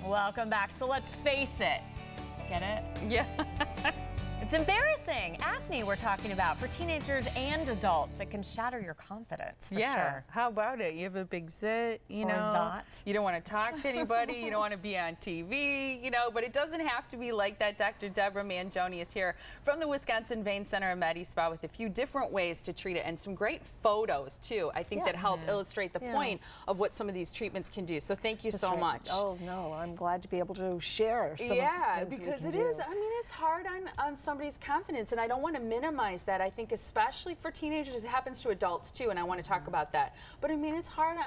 Welcome back. So let's face it. Get it? Yeah. It's embarrassing. Acne we're talking about for teenagers and adults. It can shatter your confidence, for sure. How about it? You have a big zit, you Or know. zot. You don't want to talk to anybody. You don't want to be on TV, you know, but it doesn't have to be like that. Dr. Deborah Manjoney is here from the Wisconsin Vein Center MediSpa with a few different ways to treat it and some great photos, too. I think that help illustrate the point of what some of these treatments can do. So thank you so much. Oh, no, I'm glad to be able to share some of the things because we it can is, do. I mean, it's hard on somebody's confidence, and I don't want to minimize that. I think especially for teenagers, it happens to adults too, and I want to talk about that. But I mean, it's hard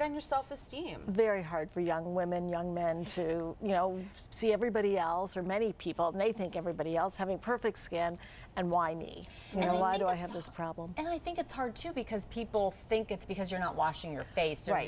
on your self-esteem. Very hard for young women, young men to, you know, see everybody else, or many people, and they think everybody else having perfect skin, and why me? You know, why do I have this problem? And I think it's hard too because people think it's because you're not washing your face or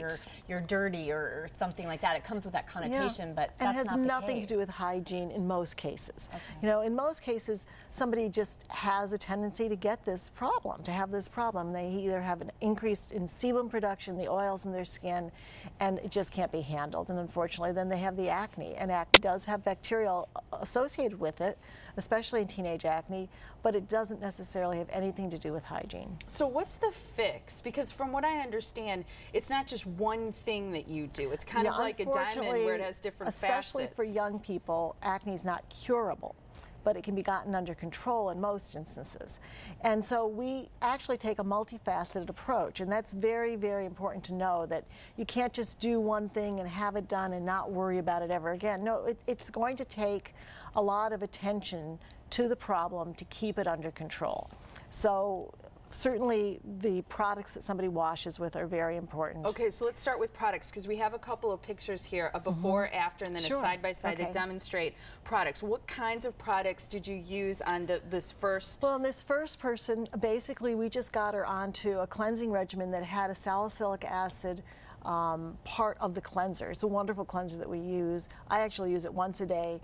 you're dirty or something like that. It comes with that connotation, but that's not the case. And it has nothing to do with hygiene in most cases. You know, in most cases, somebody just has a tendency to get this problem, to have this problem. They either have an increase in sebum production, the oils in their skin, and it just can't be handled. And unfortunately, then they have the acne. And acne does have bacterial associated with it, especially in teenage acne, but it doesn't necessarily have anything to do with hygiene. So what's the fix? Because from what I understand, it's not just one thing that you do. It's kind of like a diamond where it has different facets. Especially for young people, acne is not curable, but it can be gotten under control in most instances. And so we actually take a multifaceted approach, and that's very, very important to know, that you can't just do one thing and have it done and not worry about it ever again. No, it's going to take a lot of attention to the problem to keep it under control. So certainly the products that somebody washes with are very important. Okay, so let's start with products, because we have a couple of pictures here, a before, after, and then a side-by-side to demonstrate products. What kinds of products did you use on this first? Well, in this first person, basically we just got her onto a cleansing regimen that had a salicylic acid part of the cleanser. It's a wonderful cleanser that we use. I actually use it once a day.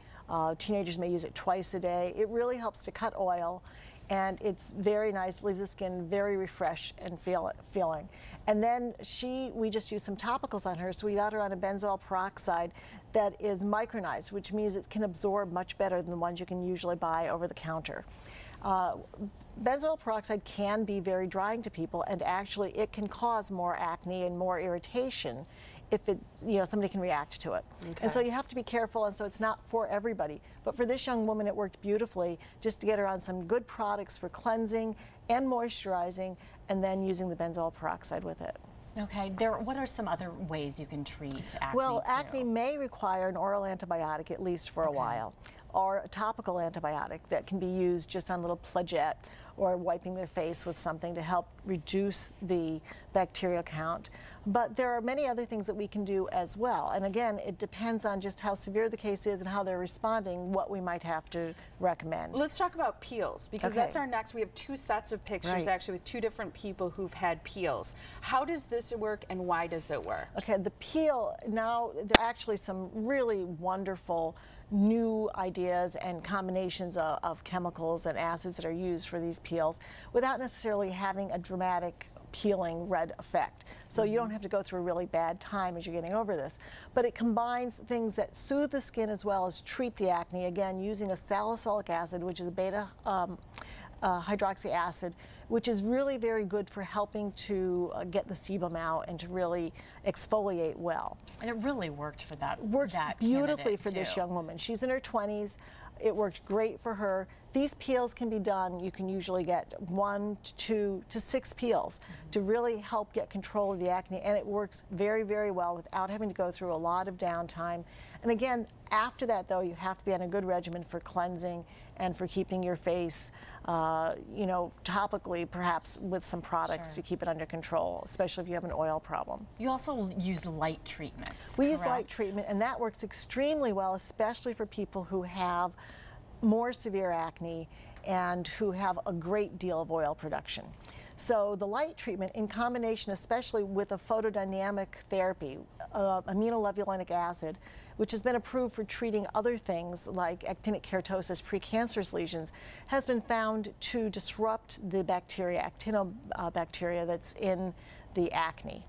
Teenagers may use it twice a day. It really helps to cut oil, and it's very nice, leaves the skin very refreshed and feeling. And then we just used some topicals on her, so we got her on a benzoyl peroxide that is micronized, which means it can absorb much better than the ones you can usually buy over the counter. Benzoyl peroxide can be very drying to people, and actually it can cause more acne and more irritation if somebody can react to it. And so you have to be careful, and so it's not for everybody. But for this young woman, it worked beautifully, just to get her on some good products for cleansing and moisturizing, and then using the benzoyl peroxide with it. Okay, what are some other ways you can treat acne? Well, acne may require an oral antibiotic, at least for a while, or a topical antibiotic that can be used just on little plagettes, or wiping their face with something to help reduce the bacterial count. But there are many other things that we can do as well. And again, it depends on just how severe the case is and how they're responding, what we might have to recommend. Let's talk about peels, because that's our next. We have two sets of pictures actually with two different people who've had peels. How does this work, and why does it work? Okay, the peel, now there are actually some really wonderful new ideas and combinations of chemicals and acids that are used for these peels without necessarily having a dramatic peeling red effect. So you don't have to go through a really bad time as you're getting over this. But it combines things that soothe the skin as well as treat the acne, again using a salicylic acid, which is a beta hydroxy acid, which is really very good for helping to get the sebum out and to really exfoliate well. And it really worked for that. Worked beautifully for this young woman. She's in her 20s. It worked great for her. These peels can be done, you can usually get 1 to 2 to 6 peels to really help get control of the acne, and it works very, very well without having to go through a lot of downtime. And again, after that though, you have to be on a good regimen for cleansing and for keeping your face, topically perhaps with some products to keep it under control, especially if you have an oil problem. You also use light treatments, We use light treatment, and that works extremely well, especially for people who have more severe acne and who have a great deal of oil production. So the light treatment, in combination especially with a photodynamic therapy, aminolevulinic acid, which has been approved for treating other things like actinic keratosis, precancerous lesions, has been found to disrupt the bacteria, actinobacteria that's in the acne.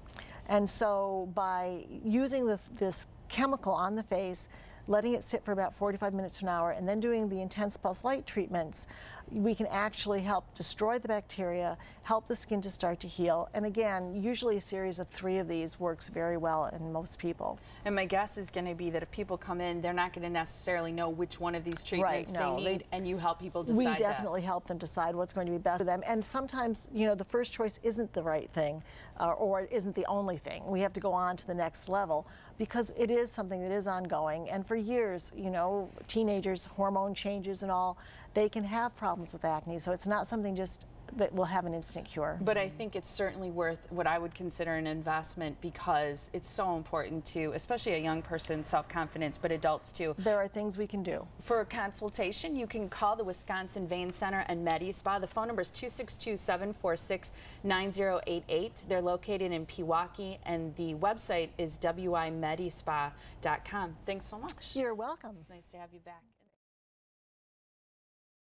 And so by using this chemical on the face, letting it sit for about 45 minutes to an hour, and then doing the intense pulse light treatments, we can actually help destroy the bacteria, help the skin to start to heal. And again, usually a series of 3 of these works very well in most people. And my guess is going to be that if people come in, they're not going to necessarily know which one of these treatments they need, and you help people decide We definitely help them decide what's going to be best for them. And sometimes, you know, the first choice isn't the right thing, or it isn't the only thing. We have to go on to the next level, because it is something that is ongoing. And for years, you know, teenagers, hormone changes and all, they can have problems with acne. So it's not something just that will have an instant cure. But I think it's certainly worth what I would consider an investment, because it's so important to, especially a young person's self-confidence, but adults too. There are things we can do. For a consultation, you can call the Wisconsin Vein Center and MediSpa. The phone number is 262-746-9088. They're located in Pewaukee, and the website is wimedispa.com. Thanks so much. You're welcome. Nice to have you back.